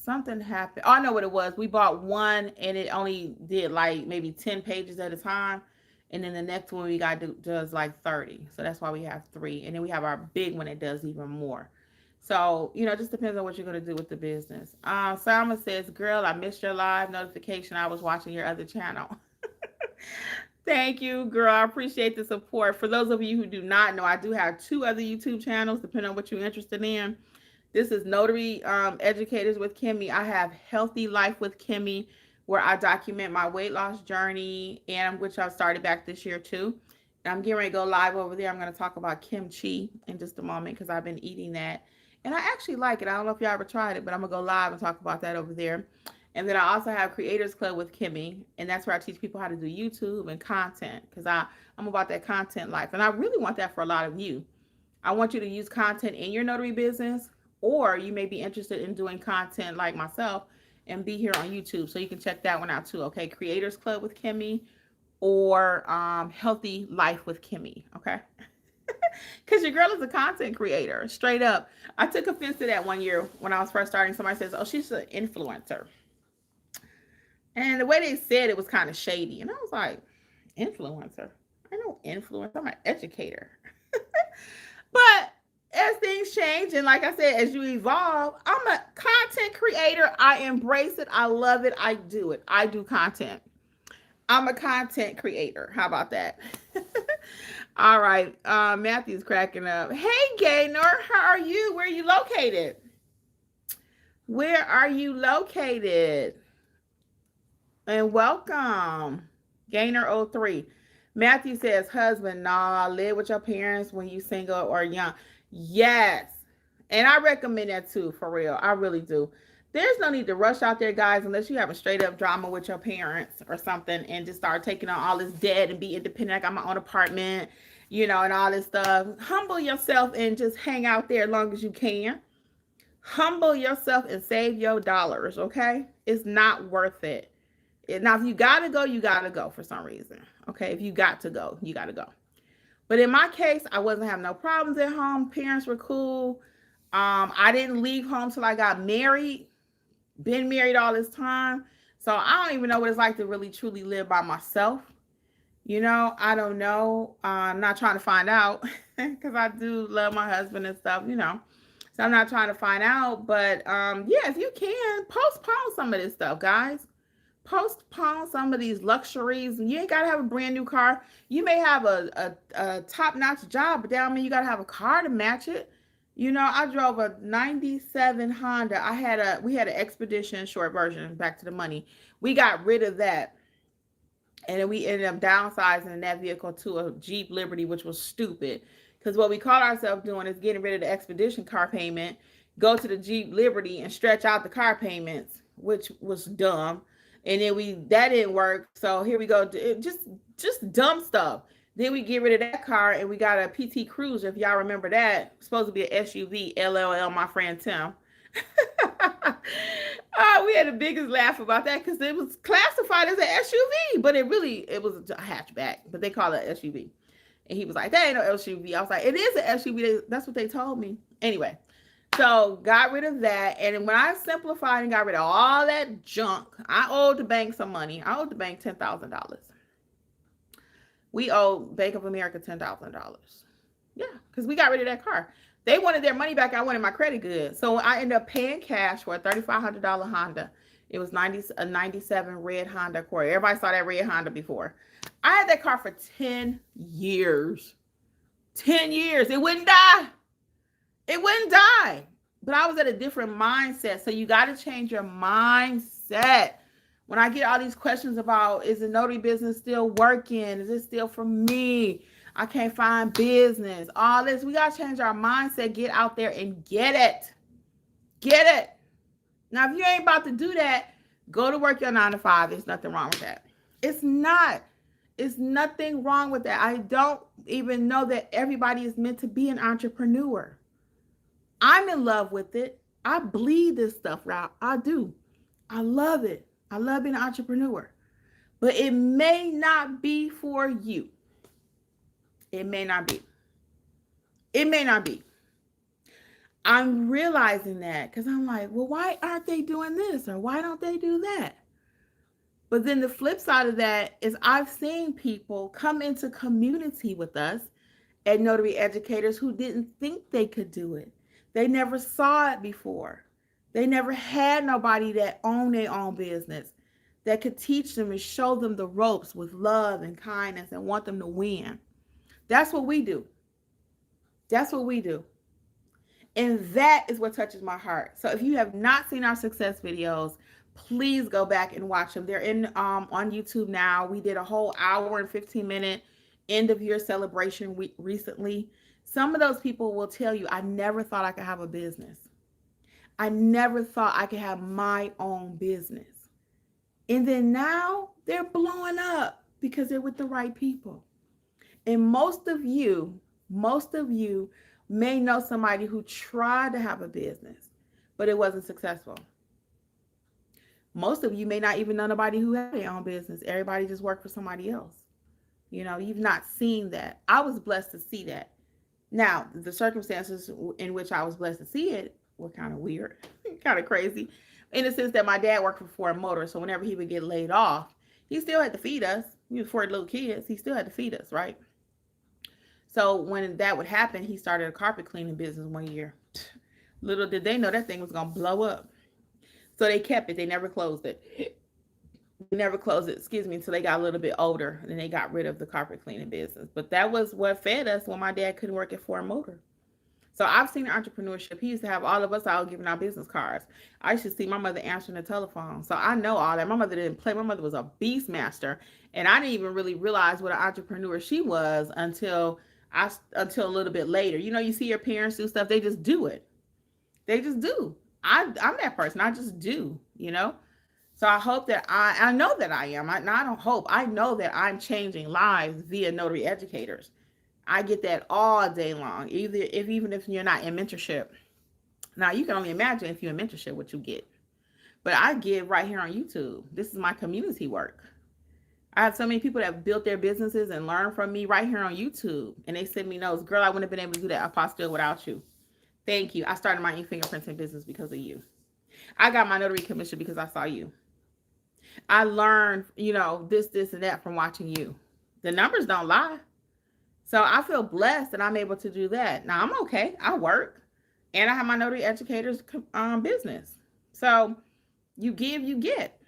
Speaker 1: something happened. Oh, I know what it was. We bought one and it only did like maybe 10 pages at a time. And then the next one we got does like 30. So that's why we have 3. And then we have our big one that does even more. So, it just depends on what you're going to do with the business. Salma says, girl, I missed your live notification. I was watching your other channel. Thank you, girl. I appreciate the support. For those of you who do not know, I do have two other YouTube channels, depending on what you're interested in. This is Notary Educators with Kimmi. I have Healthy Life with Kimmi, where I document my weight loss journey, and which I started back this year too. And I'm getting ready to go live over there. I'm going to talk about kimchi in just a moment because I've been eating that. And I actually like it. I don't know if y'all ever tried it, but I'm going to go live and talk about that over there. And then I also have Creators Club with Kimmi, and that's where I teach people how to do YouTube and content because I'm about that content life. And I really want that for a lot of you. I want you to use content in your notary business, or you may be interested in doing content like myself and be here on YouTube. So you can check that one out too. Okay, Creators Club with Kimmi or Healthy Life with Kimmi. Okay, because your girl is a content creator, straight up. I took offense to that one year when I was first starting. Somebody says, "Oh, she's an influencer," and the way they said it was kind of shady, and I was like, "Influencer? I know influencer. I'm an educator." But as things change, and like I said, as you evolve, I'm a content creator. I embrace it. I love it. I do it. I do content. I'm a content creator. How about that? All right. Matthew's cracking up. Hey, Gaynor, how are you? Where are you located? Where are you located? And welcome. Gaynor03. Matthew says, husband, nah, live with your parents when you single or young. Yes. And I recommend that too, for real. I really do. There's no need to rush out there, guys, unless you have a straight up drama with your parents or something and just start taking on all this debt and be independent. I got my own apartment, and all this stuff. Humble yourself and just hang out there as long as you can. Humble yourself and save your dollars, okay? It's not worth it. Now, if you got to go, you got to go for some reason. Okay, if you got to go, you got to go. But in my case, I wasn't having no problems at home. Parents were cool. I didn't leave home till I got married. Been married all this time. So I don't even know what it's like to really truly live by myself. I don't know. I'm not trying to find out because I do love my husband and stuff, So I'm not trying to find out. But yeah, if you can, postpone some of this stuff, guys. Postpone some of these luxuries. You ain't got to have a brand new car. You may have a top-notch job, but that don't mean you got to have a car to match it. I drove a 97 Honda. We had an Expedition, short version, back to the money. We got rid of that. And then we ended up downsizing that vehicle to a Jeep Liberty, which was stupid. Because what we caught ourselves doing is getting rid of the Expedition car payment, go to the Jeep Liberty and stretch out the car payments, which was dumb. And then that didn't work. So here we go. Just dumb stuff. Then we get rid of that car and we got a PT Cruiser. If y'all remember that, supposed to be an SUV, LLL, my friend Tim. We had the biggest laugh about that because it was classified as an SUV, but it was a hatchback, but they call it an SUV. And he was like, that ain't no SUV. I was like, it is an SUV. That's what they told me. Anyway, so got rid of that. And when I simplified and got rid of all that junk, I owed the bank some money. I owed the bank $10,000. We owe Bank of America $10,000. Yeah, because we got rid of that car. They wanted their money back. I wanted my credit good. So I ended up paying cash for a $3,500 Honda. It was a 97 red Honda Accord. Everybody saw that red Honda before. I had that car for 10 years. 10 years. It wouldn't die. It wouldn't die. But I was at a different mindset. So you got to change your mindset. When I get all these questions about, is the notary business still working? Is it still for me? I can't find business. All this. We got to change our mindset. Get out there and get it. Get it. Now, if you ain't about to do that, go to work your 9 to 5. There's nothing wrong with that. It's not. It's nothing wrong with that. I don't even know that everybody is meant to be an entrepreneur. I'm in love with it. I bleed this stuff out. I do. I love it. I love being an entrepreneur. But it may not be for you. It may not be. It may not be. I'm realizing that because I'm like, well, why aren't they doing this? Or why don't they do that? But then the flip side of that is I've seen people come into community with us at Notary Educators who didn't think they could do it. They never saw it before. They never had nobody that owned their own business. that could teach them and show them the ropes with love and kindness and want them to win. That's what we do. That's what we do. And that is what touches my heart. So if you have not seen our success videos, please go back and watch them. They're in on YouTube now. We did a whole hour and 15-minute end of year celebration week recently. Some of those people will tell you, I never thought I could have a business. I never thought I could have my own business. And then now they're blowing up because they're with the right people. And most of you may know somebody who tried to have a business, but it wasn't successful. Most of you may not even know nobody who had their own business. Everybody just worked for somebody else. You know, you've not seen that. I was blessed to see that. Now, the circumstances in which I was blessed to see it were kind of weird, kind of crazy, in the sense that my dad worked for Ford Motor. So whenever he would get laid off, he still had to feed us. We were 4 little kids. He still had to feed us, right? So when that would happen, he started a carpet cleaning business one year. Little did they know that thing was going to blow up. So they kept it. They never closed it. They never closed it, until they got a little bit older. And then they got rid of the carpet cleaning business. But that was what fed us when my dad couldn't work at Ford Motor. So I've seen entrepreneurship. He used to have all of us out giving out business cards. I used to see my mother answering the telephone. So I know all that. My mother didn't play. My mother was a beast master. And I didn't even really realize what an entrepreneur she was until a little bit later. You know, you see your parents do stuff, they just do it. They just do. I'm that person. I just do, you know? So I hope that I know that I am. I don't hope. I know that I'm changing lives via notary educators. I get that all day long, even if you're not in mentorship. Now, you can only imagine if you're in mentorship what you get. But I give right here on YouTube. This is my community work. I have so many people that have built their businesses and learned from me right here on YouTube. And they send me notes. Girl, I wouldn't have been able to do that apostille without you. Thank you. I started my e-fingerprinting business because of you. I got my notary commission because I saw you. I learned, this, and that from watching you. The numbers don't lie. So I feel blessed that I'm able to do that. Now, I'm okay. I work. And I have my notary educators business. So you give, you get.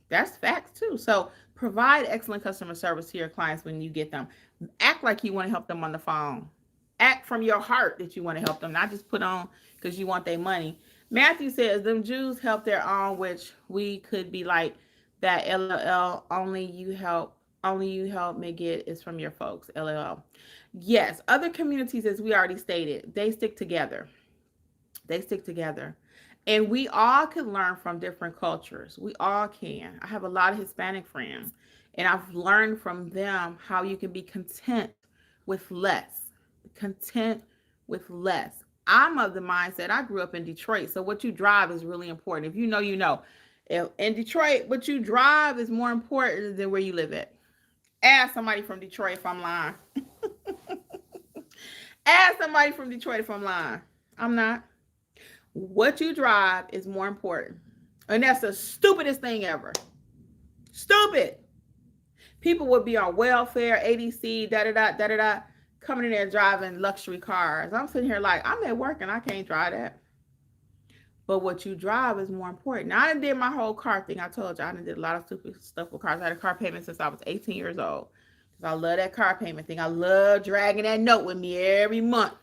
Speaker 1: That's facts too. So provide excellent customer service to your clients when you get them. Act like you want to help them on the phone. Act from your heart that you want to help them, not just put on because you want their money. Matthew says, them Jews help their own, which we could be like that. LOL, only you help me get is from your folks. LOL. Yes, other communities, as we already stated, they stick together. They stick together. And we all can learn from different cultures. We all can. I have a lot of Hispanic friends, and I've learned from them how you can be content with less. Content with less. I'm of the mindset, I grew up in Detroit, so what you drive is really important. If you know, you know. If in Detroit, what you drive is more important than where you live at. Ask somebody from Detroit if I'm lying. Ask somebody from Detroit if I'm lying. I'm not. What you drive is more important. And that's the stupidest thing ever. Stupid. People would be on welfare, ADC, da-da-da, coming in there driving luxury cars. I'm sitting here like, I'm at work and I can't drive that. But what you drive is more important. Now, I did my whole car thing. I told you, I did a lot of stupid stuff with cars. I had a car payment since I was 18 years old. Because I love that car payment thing. I love dragging that note with me every month.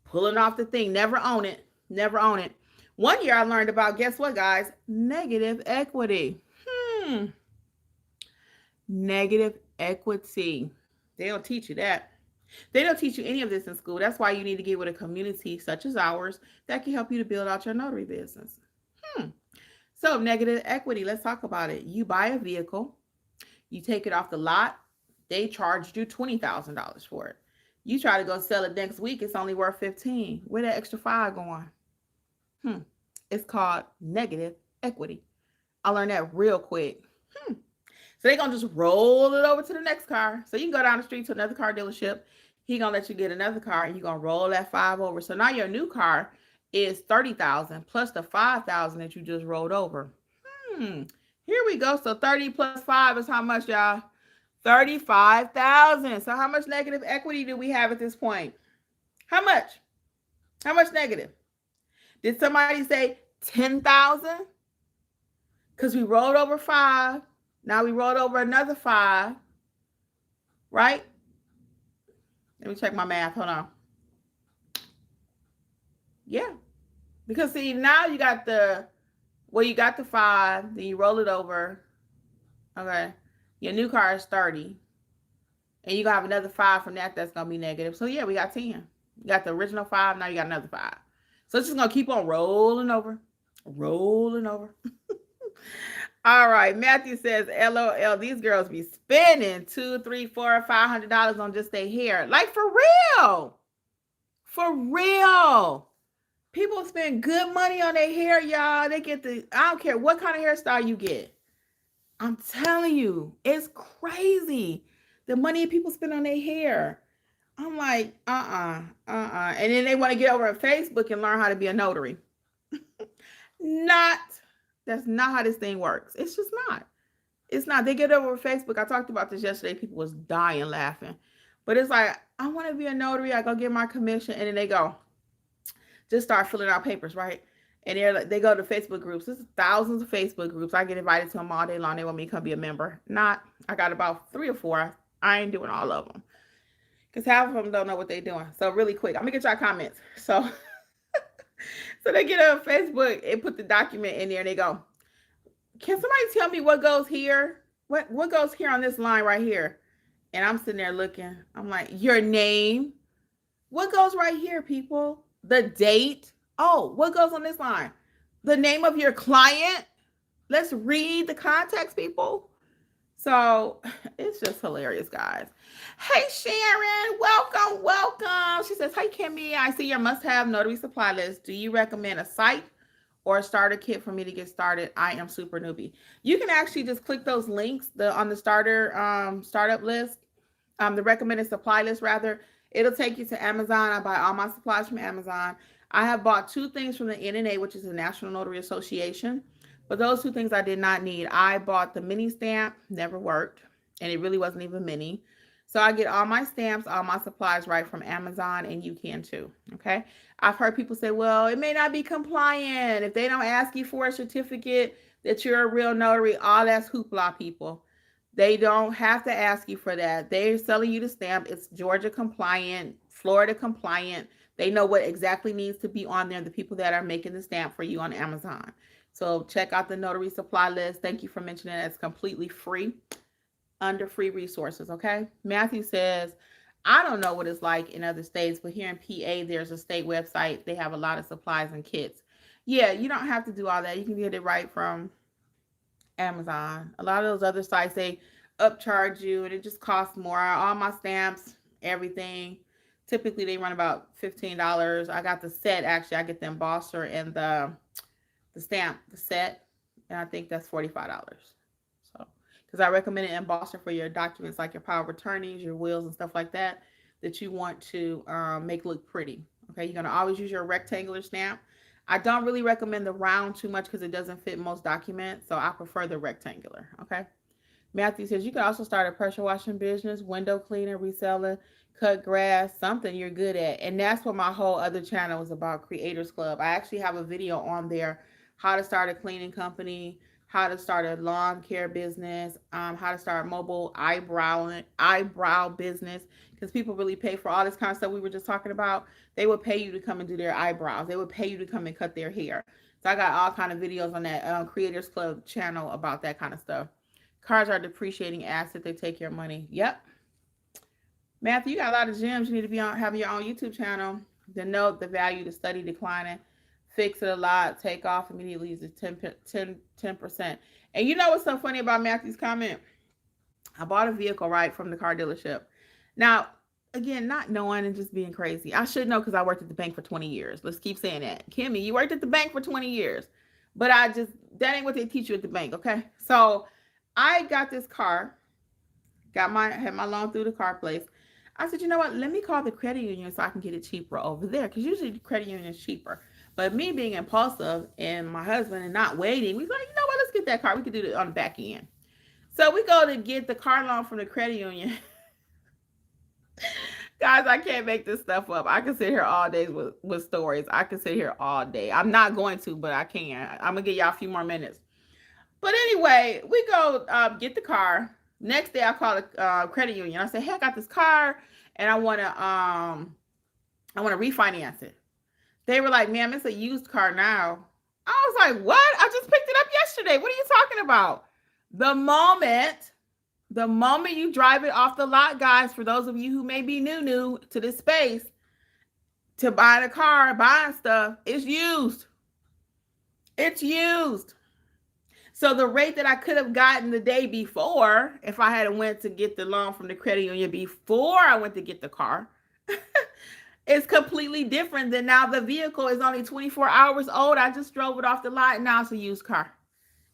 Speaker 1: Pulling off the thing. Never own it. Never own it. One year I learned about, guess what, guys? Negative equity. Negative equity. They don't teach you that. They don't teach you any of this in school. That's why you need to get with a community such as ours that can help you to build out your notary business. So negative equity, let's talk about it. You buy a vehicle, you take it off the lot, they charged you $20,000 for it. You try to go sell it next week, it's only worth $15,000. Where that extra $5,000 going? It's called negative equity. I learned that real quick. So they're going to just roll it over to the next car. So you can go down the street to another car dealership. He's going to let you get another car and you're going to roll that $5,000 over. So now your new car is $30,000 plus the $5,000 that you just rolled over. Here we go. So 30 plus 5 is how much, y'all? $35,000. So how much negative equity do we have at this point? How much? How much negative? Did somebody say 10,000? Because we rolled over 5. Now we rolled over another 5, right? Let me check my math. Hold on. Yeah. Because see, now you got you got the 5, then you roll it over. Okay. Your new car is 30. And you're going to have another 5 from that that's going to be negative. So yeah, we got 10. You got the original 5, now you got another 5. So it's just going to keep on rolling over. Rolling over. All right. Matthew says, LOL, these girls be spending $200, $300, $400, $500 on just their hair. Like for real. For real. People spend good money on their hair, y'all. They get I don't care what kind of hairstyle you get. I'm telling you, it's crazy. The money people spend on their hair. I'm like, And then they want to get over on Facebook and learn how to be a notary. That's not how this thing works. It's just not. It's not. They get over Facebook. I talked about this yesterday. People was dying laughing. But it's like, I want to be a notary. I go get my commission. And then they go, just start filling out papers, right? And they go to Facebook groups. There's thousands of Facebook groups. I get invited to them all day long. They want me to come be a member. I got about 3 or 4. I ain't doing all of them. Because half of them don't know what they're doing. So really quick, I'm going to get y'all comments. So they get on Facebook and put the document in there and they go, can somebody tell me what goes here? What goes here on this line right here? And I'm sitting there looking. I'm like, your name? What goes right here, people? The date? Oh, what goes on this line? The name of your client? Let's read the context, people. So it's just hilarious, guys. Hey, Sharon, welcome. She says, hey, Kimmi, I see your must-have notary supply list. Do you recommend a site or a starter kit for me to get started? I am super newbie. You can actually just click those links on the startup list, the recommended supply list, rather. It'll take you to Amazon. I buy all my supplies from Amazon. I have bought 2 things from the NNA, which is the National Notary Association. But those 2 things I did not need. I bought the mini stamp, never worked, and it really wasn't even mini. So I get all my stamps, all my supplies right from Amazon, and you can too, okay? I've heard people say, well, it may not be compliant. If they don't ask you for a certificate that you're a real notary, all that's hoopla, people. They don't have to ask you for that. They're selling you the stamp. It's Georgia compliant, Florida compliant. They know what exactly needs to be on there, the people that are making the stamp for you on Amazon. So check out the notary supply list. Thank you for mentioning it. It's completely free, under free resources, okay? Matthew says, I don't know what it's like in other states, but here in PA, there's a state website. They have a lot of supplies and kits. Yeah, you don't have to do all that. You can get it right from Amazon. A lot of those other sites, they upcharge you and it just costs more. All my stamps, everything, typically they run about $15. I got the set, actually. I get the embosser and the stamp, the set, and I think that's $45. So, because I recommend an embosser for your documents like your power of attorneys, your wills, and stuff like that you want to make look pretty. Okay, you're gonna always use your rectangular stamp. I don't really recommend the round too much because it doesn't fit most documents, so I prefer the rectangular. Okay. Matthew says you can also start a pressure washing business, window cleaner, reselling, cut grass, something you're good at. And that's what my whole other channel is about, Creators Club. I actually have a video on there, how to start a cleaning company, how to start a lawn care business, how to start a mobile eyebrow business, because people really pay for all this kind of stuff we were just talking about. They would pay you to come and do their eyebrows. They would pay you to come and cut their hair. So I got all kind of videos on that Creators Club channel about that kind of stuff. Cars are a depreciating asset. They take your money. Yep. Matthew, you got a lot of gems. You need to be having your own YouTube channel. The note, the value, the study declining. Fix it a lot. Take off immediately. Use 10%. And you know what's so funny about Matthew's comment? I bought a vehicle, right, from the car dealership. Now, again, not knowing and just being crazy. I should know because I worked at the bank for 20 years. Let's keep saying that. Kimmi, you worked at the bank for 20 years. But that ain't what they teach you at the bank, okay? So I got this car, had my loan through the car place. I said, you know what? Let me call the credit union so I can get it cheaper over there. Because usually the credit union is cheaper. But me being impulsive and my husband and not waiting, we was like, you know what? Let's get that car. We could do it on the back end. So we go to get the car loan from the credit union. Guys, I can't make this stuff up. I can sit here all day with stories. I can sit here all day. I'm not going to, but I can. I'm going to give y'all a few more minutes. But anyway, we go get the car. Next day, I call the credit union. I say, "Hey, I got this car, and I want to refinance it." They were like, "Ma'am, it's a used car now." I was like, "What? I just picked it up yesterday. What are you talking about?" The moment, the moment you drive it off the lot, guys, for those of you who may be new to this space, to buy the car, buying stuff, it's used. It's used. So the rate that I could have gotten the day before, if I had went to get the loan from the credit union before I went to get the car, is completely different than now. The vehicle is only 24 hours old. I just drove it off the lot. Now it's a used car.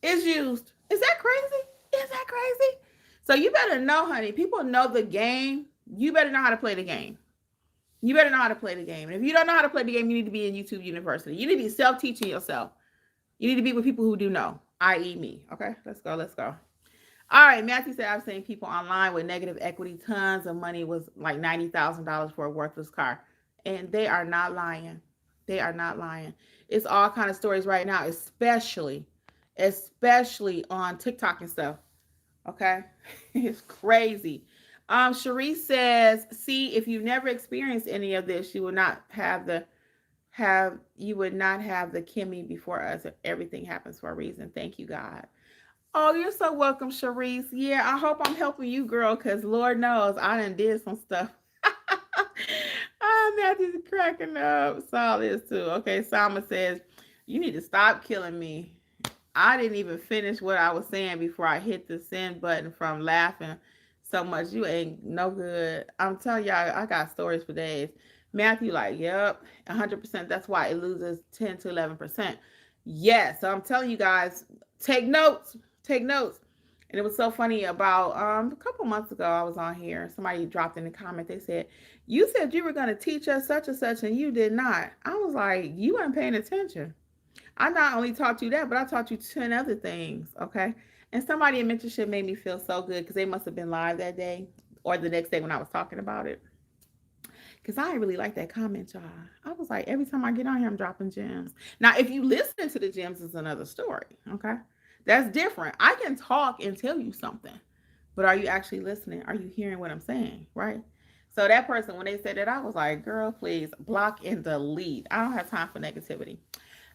Speaker 1: It's used. Is that crazy? Is that crazy? So you better know, honey. People know the game. You better know how to play the game. You better know how to play the game. And if you don't know how to play the game, you need to be in YouTube University. You need to be self-teaching yourself. You need to be with people who do know, i.e. me. Okay, let's go. Let's go. All right, Matthew said, I've seen people online with negative equity. Tons of money was like $90,000 for a worthless car. And they are not lying. They are not lying. It's all kind of stories right now, especially on TikTok and stuff. Okay. It's crazy. Cherise says, see, if you've never experienced any of this, you would not have the Kimmi before us. Everything happens for a reason. Thank you, God. Oh, you're so welcome, Cherise. Yeah, I hope I'm helping you, girl, because Lord knows I done did some stuff. Matthew's cracking up. Saul is too. Okay, Salma says, you need to stop killing me. I didn't even finish what I was saying before I hit the send button from laughing so much. You ain't no good. I'm telling y'all, I got stories for days. Matthew, like, yep, 100%. That's why it loses 10 to 11%. Yes, so I'm telling you guys, take notes. Take notes. And it was so funny about a couple months ago, I was on here. Somebody dropped in the comment. They said, you said you were going to teach us such and such, and you did not. I was like, you weren't paying attention. I not only taught you that, but I taught you 10 other things, okay? And somebody in mentorship made me feel so good because they must have been live that day or the next day when I was talking about it. Because I really like that comment, y'all. I was like, every time I get on here, I'm dropping gems. Now, if you listen to the gems, it's another story, okay? That's different. I can talk and tell you something, but are you actually listening? Are you hearing what I'm saying, right? So that person, when they said that, I was like, girl, please block and delete. I don't have time for negativity.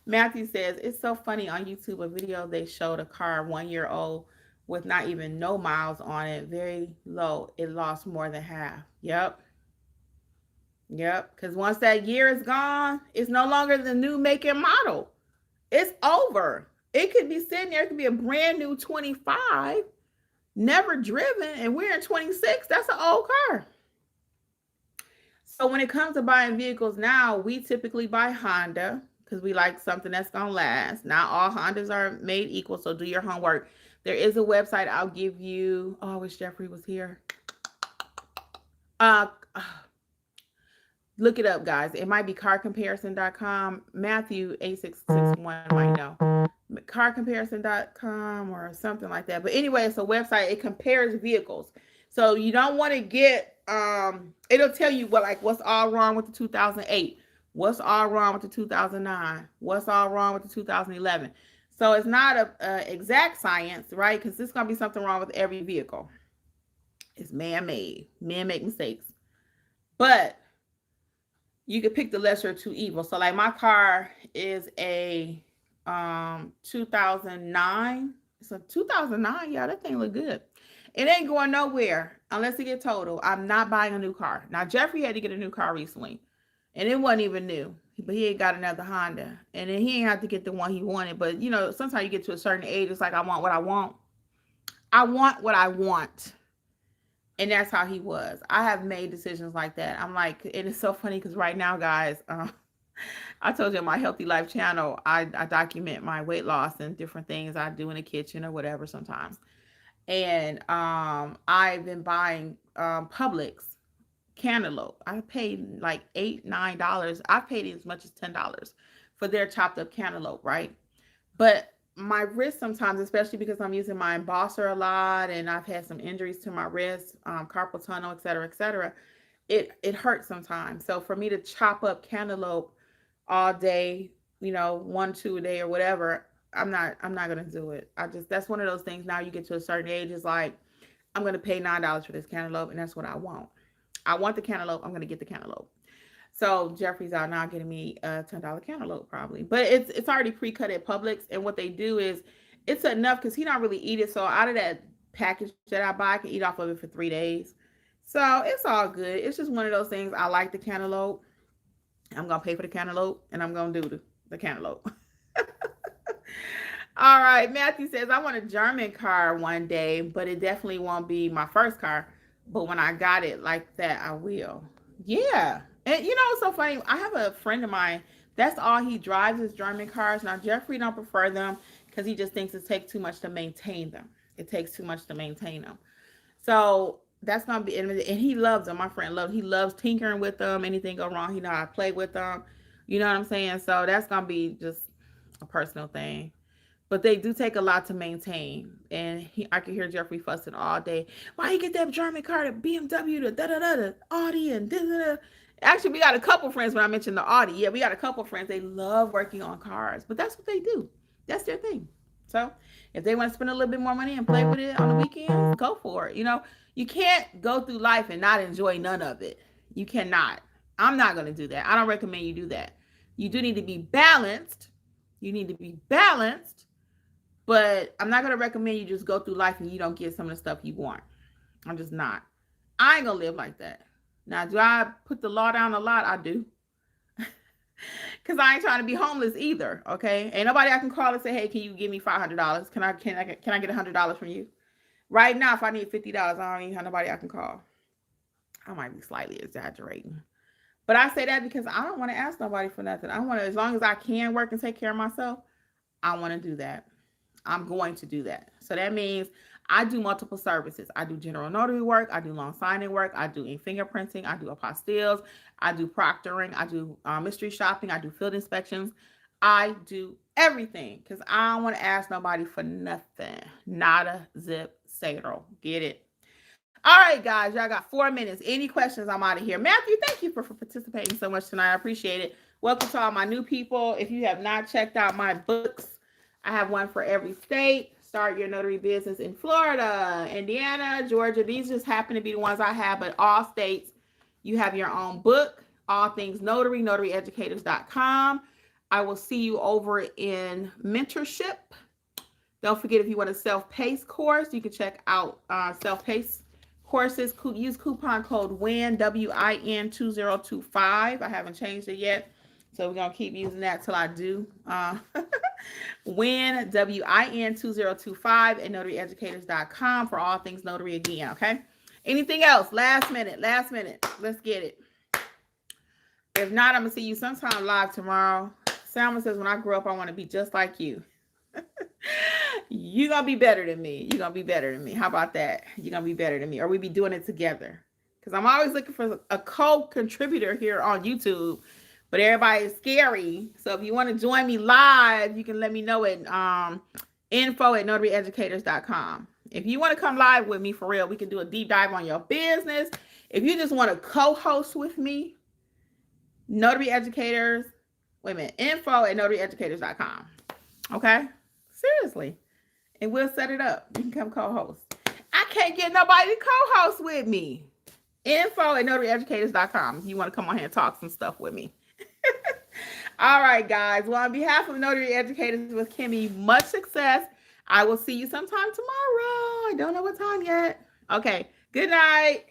Speaker 1: Matthew says, it's so funny on YouTube, a video they showed a car 1 year old with not even no miles on it, very low. It lost more than half. Yep. Yep. Because once that year is gone, it's no longer the new make and model. It's over. It could be sitting there, it could be a brand new 25, never driven, and we're in 26. That's an old car. So when it comes to buying vehicles now, we typically buy Honda because we like something that's going to last. Not all Hondas are made equal, so do your homework. There is a website I'll give you. Oh, I wish Jeffrey was here. Look it up, guys. It might be carcomparison.com. Matthew 8661 might know. Carcomparison.com or something like that. But anyway, it's a website. It compares vehicles. So you don't want to get it'll tell you what's all wrong with the 2008, what's all wrong with the 2009, what's all wrong with the 2011. So it's not a exact science, right? Because there's going to be something wrong with every vehicle. It's man-made. Men make mistakes. But you could pick the lesser of two evils. So like my car is a 2009. It's a 2009. Yeah, that thing look good. It ain't going nowhere unless it get total. I'm not buying a new car. Now, Jeffrey had to get a new car recently, and it wasn't even new, but he ain't got another Honda, and then he ain't have to get the one he wanted. But, you know, sometimes you get to a certain age, it's like, I want what I want. I want what I want. And that's how he was. I have made decisions like that. I'm like, and it's so funny because right now, guys, I told you on my Healthy Life channel, I document my weight loss and different things I do in the kitchen or whatever sometimes. And I've been buying Publix cantaloupe. I paid like $8, $9. I've paid as much as $10 for their chopped up cantaloupe, right? But my wrist sometimes, especially because I'm using my embosser a lot and I've had some injuries to my wrist, carpal tunnel, et cetera, it hurts sometimes. So for me to chop up cantaloupe all day, you know, 1, 2 a day or whatever, I'm not gonna do it. That's one of those things. Now you get to a certain age, it's like I'm gonna pay $9 for this cantaloupe, and that's what I want. I want the cantaloupe. I'm gonna get the cantaloupe. So Jeffrey's out now getting me a $10 cantaloupe probably, but it's already pre-cut at Publix, and what they do is it's enough because he don't really eat it. So out of that package that I buy, I can eat off of it for 3 days. So it's all good. It's just one of those things. I like the cantaloupe. I'm gonna pay for the cantaloupe, and I'm gonna do the cantaloupe. All right, Matthew says, I want a German car one day, but it definitely won't be my first car. But when I got it like that, I will. Yeah. And you know, it's so funny. I have a friend of mine, that's all he drives is German cars. Now, Jeffrey don't prefer them because he just thinks it takes too much to maintain them. It takes too much to maintain them. So that's gonna be, and he loves them. My friend loves. He loves tinkering with them. Anything go wrong, he know how to play with them. You know what I'm saying? So that's gonna be just a personal thing. But they do take a lot to maintain, and I can hear Jeffrey fussing all day. Why you get that German car, the BMW, the da da da, the Audi, and da da da. Actually, we got a couple friends when I mentioned the Audi. Yeah, we got a couple friends. They love working on cars, but that's what they do. That's their thing. So if they want to spend a little bit more money and play with it on the weekends, go for it. You know, you can't go through life and not enjoy none of it. You cannot. I'm not going to do that. I don't recommend you do that. You do need to be balanced. You need to be balanced, but I'm not going to recommend you just go through life and you don't get some of the stuff you want. I'm just not. I ain't going to live like that. Now, do I put the law down a lot? I do. Because I ain't trying to be homeless either, okay? Ain't nobody I can call and say, hey, can you give me $500? Can I get $100 from you? Right now, if I need $50, I don't even have nobody I can call. I might be slightly exaggerating. But I say that because I don't want to ask nobody for nothing. I want to, as long as I can work and take care of myself, I want to do that. I'm going to do that. So that means I do multiple services. I do general notary work. I do loan signing work. I do fingerprinting. I do apostilles. I do proctoring. I do mystery shopping. I do field inspections. I do everything because I don't want to ask nobody for nothing. Nada, zip, zero. Get it? All right, guys. Y'all got 4 minutes. Any questions? I'm out of here. Matthew, thank you for participating so much tonight. I appreciate it. Welcome to all my new people. If you have not checked out my books, I have one for every state. Start Your Notary Business in Florida, Indiana, Georgia. These just happen to be the ones I have, but all states, you have your own book. All things notary, notaryeducators.com. I will see you over in mentorship. Don't forget, if you want a self-paced course, you can check out self-paced courses. Use coupon code WIN, WIN 2025. I haven't changed it yet, so we're going to keep using that till I do. WIN, WIN 2025 at notaryeducators.com for all things notary again, okay? Anything else? Last minute. Let's get it. If not, I'm going to see you sometime live tomorrow. Salma says, when I grow up, I want to be just like you. You're going to be better than me. How about that? You're going to be better than me. Or we be doing it together. Because I'm always looking for a co-contributor here on YouTube. But everybody is scary. So if you want to join me live, you can let me know at info@notaryeducators.com. If you want to come live with me for real, we can do a deep dive on your business. If you just want to co-host with me, Notary Educators, info@notaryeducators.com. Okay? Seriously. And we'll set it up. You can come co-host. I can't get nobody to co-host with me. Info@notaryeducators.com if you want to come on here and talk some stuff with me. All right, guys. Well, on behalf of Notary Educators with Kimmi, much success. I will see you sometime tomorrow. I don't know what time yet. Okay. Good night.